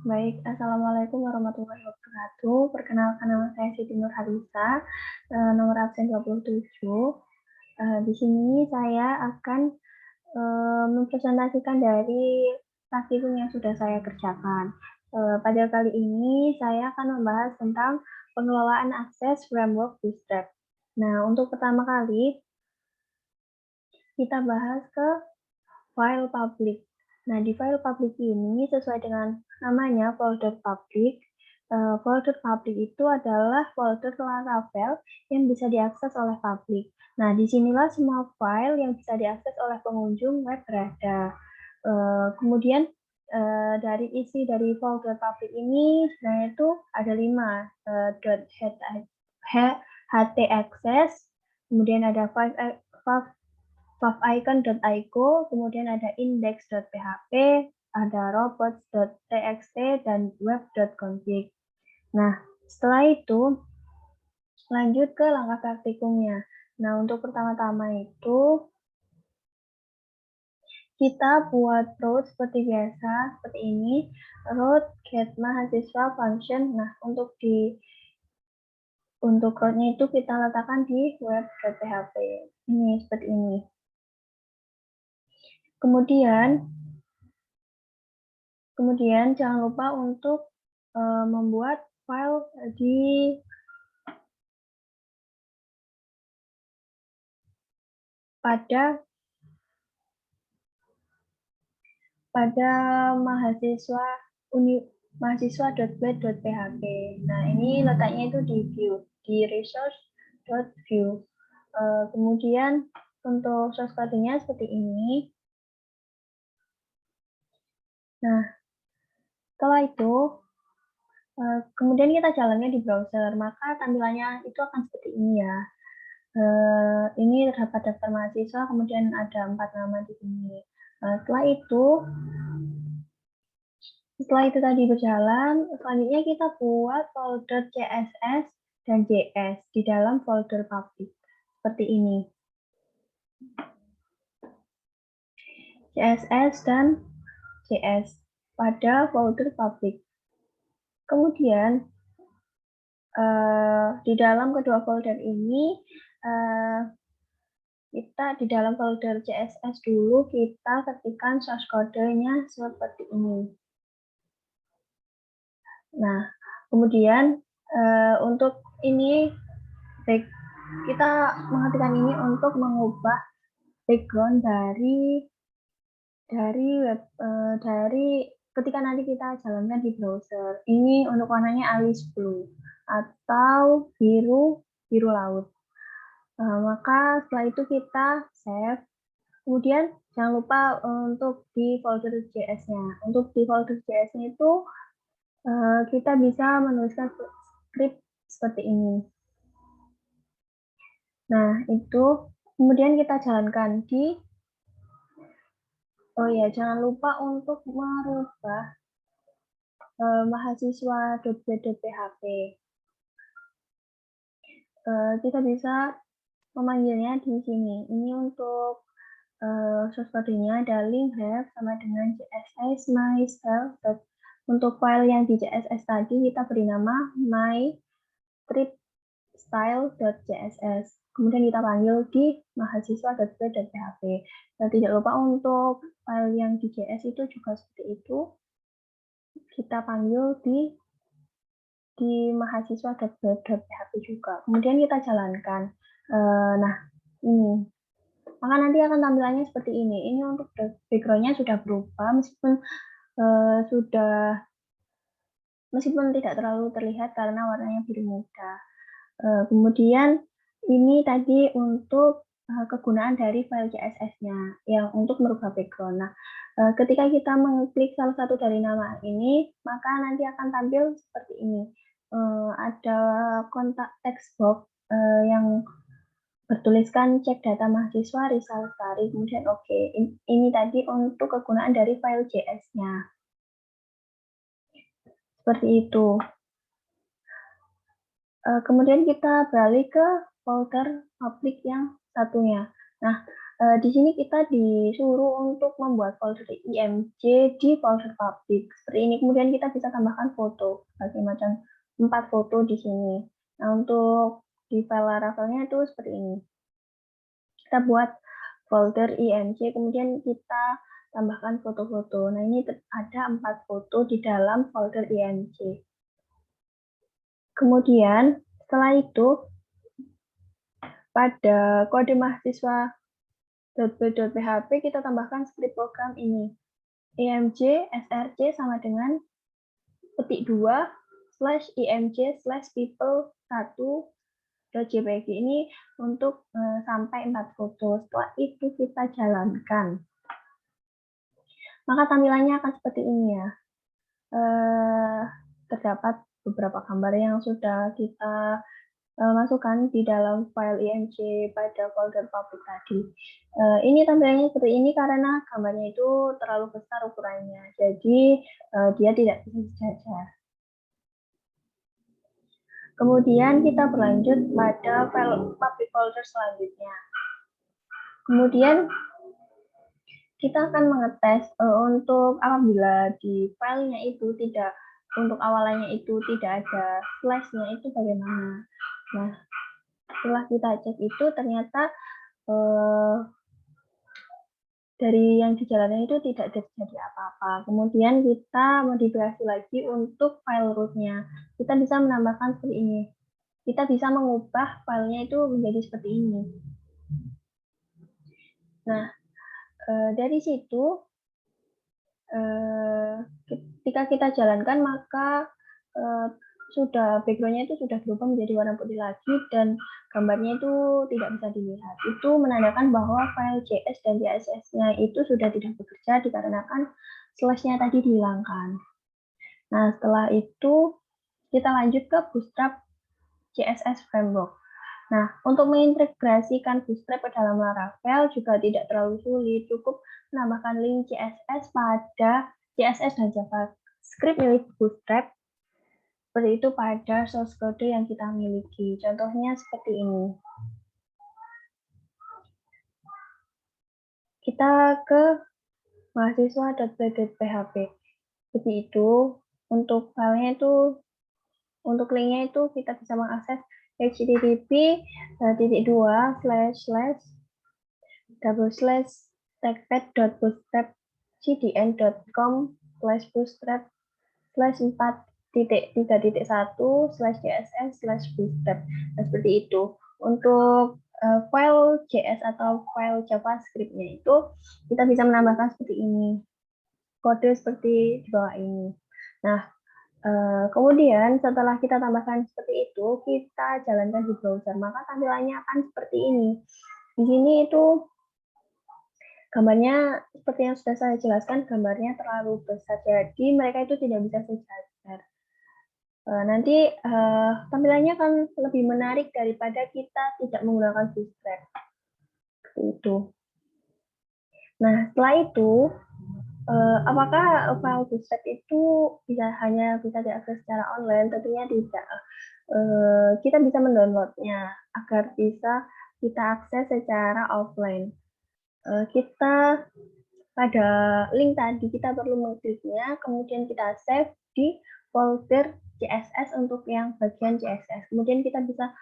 Baik, Assalamualaikum warahmatullahi wabarakatuh. Perkenalkan nama saya Siti Nurhalisa, nomor absen 27. Di sini saya akan mempresentasikan dari praktikum yang sudah saya kerjakan. Pada kali ini saya akan membahas tentang pengelolaan akses framework Bootstrap. Nah, untuk pertama kali kita bahas ke file public. Nah, di file public ini sesuai dengan namanya folder public. Folder public itu adalah folder Laravel yang bisa diakses oleh publik. Nah, disinilah semua file yang bisa diakses oleh pengunjung web berada. Kemudian dari isi dari folder public ini sebenarnya itu ada 5, .htaccess, kemudian ada favicon.io, kemudian ada index.php, ada robots.txt, dan web.config. Nah, setelah itu lanjut ke langkah praktikumnya. Nah, untuk pertama-tama itu kita buat root seperti biasa, seperti ini, root get mahasiswa function. Nah, untuk rootnya itu kita letakkan di web.php. Ini seperti ini. Kemudian jangan lupa untuk membuat file pada mahasiswa.blade.php. Nah, ini letaknya itu di view, di resource.view. Kemudian untuk source code-nya seperti ini. Nah, setelah itu kemudian kita jalannya di browser, maka tampilannya itu akan seperti ini ya. Ini terdapat daftar mahasiswa, kemudian ada 4 nama di sini. Setelah itu tadi berjalan, selanjutnya kita buat folder CSS dan JS di dalam folder public. Seperti ini. CSS dan JS pada folder public. Kemudian, di dalam kedua folder ini, kita di dalam folder CSS dulu kita ketikkan source code-nya seperti ini. Nah, kemudian untuk ini kita mengetikkan ini untuk mengubah background dari ketika nanti kita jalankan di browser. Ini untuk warnanya alice blue atau biru laut. Maka setelah itu kita save. Kemudian jangan lupa untuk di folder JS-nya. Untuk di folder JS-nya itu kita bisa menuliskan script seperti ini. Nah, itu kemudian kita jalankan di jangan lupa untuk merubah mahasiswa.blade.php. Kita bisa memanggilnya di sini. Ini untuk source code-nya ada link have sama dengan css mystyle. Untuk file yang di css tadi kita beri nama mytripstyle.css. Kemudian kita panggil di mahasiswa.blade.php. Dan tidak lupa untuk file yang di JS itu juga seperti itu. Kita panggil di mahasiswa.blade.php juga. Kemudian kita jalankan. Nah, ini. Maka nanti akan tampilannya seperti ini. Ini untuk background-nya sudah berubah meskipun tidak terlalu terlihat karena warnanya biru muda. Kemudian ini tadi untuk kegunaan dari file CSS-nya yang untuk merubah background. Nah, ketika kita mengklik salah satu dari nama ini, maka nanti akan tampil seperti ini. Ada kontak text box yang bertuliskan cek data mahasiswa Risa Lestari, kemudian oke. Ini tadi untuk kegunaan dari file JS-nya. Seperti itu. Kemudian kita beralih ke folder public yang satunya. Nah, Di sini kita disuruh untuk membuat folder IMG di folder publik seperti ini. Kemudian kita bisa tambahkan foto, sebagai macam 4 foto di sini. Nah, untuk di file Laravelnya itu seperti ini. Kita buat folder IMG, kemudian kita tambahkan foto-foto. Nah, ini ada 4 foto di dalam folder IMG. Kemudian setelah itu pada kode mahasiswa .php kita tambahkan script program ini. img src sama dengan petik 2 /img /people1.jpg ini untuk sampai 4 foto. Setelah itu kita jalankan. Maka tampilannya akan seperti ini ya. Terdapat beberapa gambar yang sudah kita masukkan di dalam file img pada folder public tadi. Ini tampilannya seperti ini karena gambarnya itu terlalu besar ukurannya, jadi dia tidak bisa sejajar. Kemudian kita berlanjut pada file public folder selanjutnya. Kemudian kita akan mengetes untuk apabila di filenya itu tidak, untuk awalannya itu tidak ada slash-nya itu bagaimana. Nah, setelah kita cek itu ternyata dari yang dijalankan itu tidak terjadi apa-apa. Kemudian kita modifikasi lagi untuk file root-nya. Kita bisa menambahkan seperti ini. Kita bisa mengubah filenya itu menjadi seperti ini. Nah, dari situ ketika kita jalankan maka sudah background-nya itu sudah berubah menjadi warna putih lagi dan gambarnya itu tidak bisa dilihat. Itu menandakan bahwa file JS dan CSS-nya itu sudah tidak bekerja dikarenakan slash-nya tadi dihilangkan. Nah, setelah itu kita lanjut ke Bootstrap CSS Framework. Nah, untuk mengintegrasikan Bootstrap ke dalam Laravel juga tidak terlalu sulit, cukup menambahkan link CSS pada CSS dan JavaScript milik Bootstrap seperti itu pada source code yang kita miliki. Contohnya seperti ini. Kita ke mahasiswa.play.php. Seperti itu. Untuk filenya itu, untuk linknya itu kita bisa mengakses http://www.techpad.bootstrap.cdn.com/bootstrap/4.3.1/css/bootstrap. Nah, seperti itu. Untuk file JS atau file JavaScript-nya itu kita bisa menambahkan seperti ini. Kode seperti di bawah ini. Nah, kemudian setelah kita tambahkan seperti itu, kita jalankan di browser, maka tampilannya akan seperti ini. Di sini itu gambarnya seperti yang sudah saya jelaskan, gambarnya terlalu besar, jadi mereka itu tidak bisa sejajar. Nanti tampilannya akan lebih menarik daripada kita tidak menggunakan Bootstrap. Seperti itu. Nah, setelah itu, apakah file Bootstrap itu hanya bisa diakses secara online? Tentunya tidak. Kita bisa mendownloadnya agar bisa kita akses secara offline. Kita pada link tadi kita perlu mengkliknya, kemudian kita save di folder CSS untuk yang bagian CSS. Kemudian kita bisa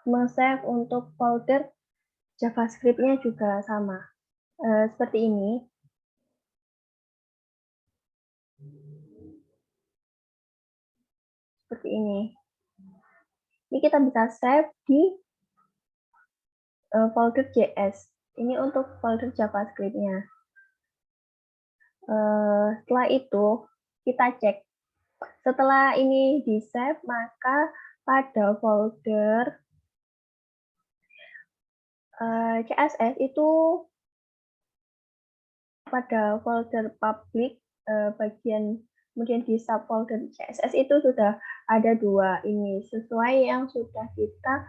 men-save untuk folder JavaScript-nya juga sama. Seperti ini. Seperti ini. Ini kita bisa save di folder JS. Ini untuk folder JavaScript-nya. Setelah itu, kita cek. Setelah ini di-save, maka pada folder CSS itu, pada folder public bagian, kemudian di subfolder CSS itu sudah ada 2 ini, sesuai yang sudah kita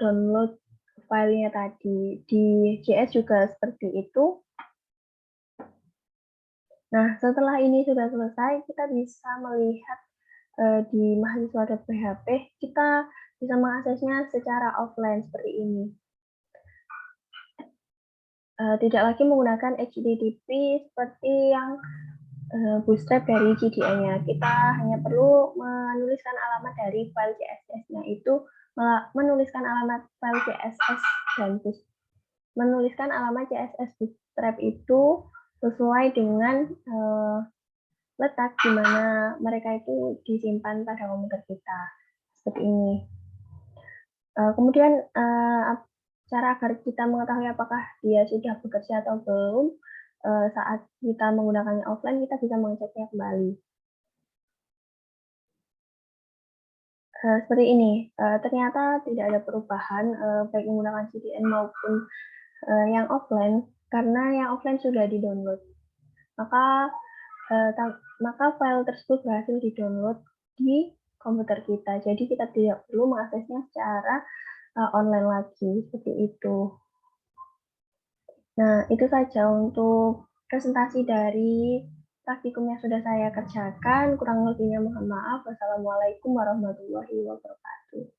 download filenya tadi. Di JS juga seperti itu. Nah, setelah ini sudah selesai, kita bisa melihat di mahasiswa.php, kita bisa mengaksesnya secara offline seperti ini. tidak lagi menggunakan HTTP seperti yang bootstrap dari JDE-nya. Kita hanya perlu menuliskan alamat dari file CSS-nya itu, menuliskan alamat file CSS dan menuliskan alamat CSS bootstrap itu sesuai dengan letak di mana mereka itu disimpan pada komputer kita. Seperti ini. Kemudian cara agar kita mengetahui apakah dia sudah bekerja atau belum, saat kita menggunakannya offline, kita bisa mengeceknya kembali. Seperti ini, ternyata tidak ada perubahan, baik menggunakan CDN maupun yang offline, karena yang offline sudah di-download. Maka file tersebut berhasil di-download di komputer kita. Jadi kita tidak perlu mengaksesnya secara online lagi, seperti itu. Nah, itu saja untuk presentasi dari praktikum yang sudah saya kerjakan. Kurang lebihnya mohon maaf. Wassalamualaikum warahmatullahi wabarakatuh.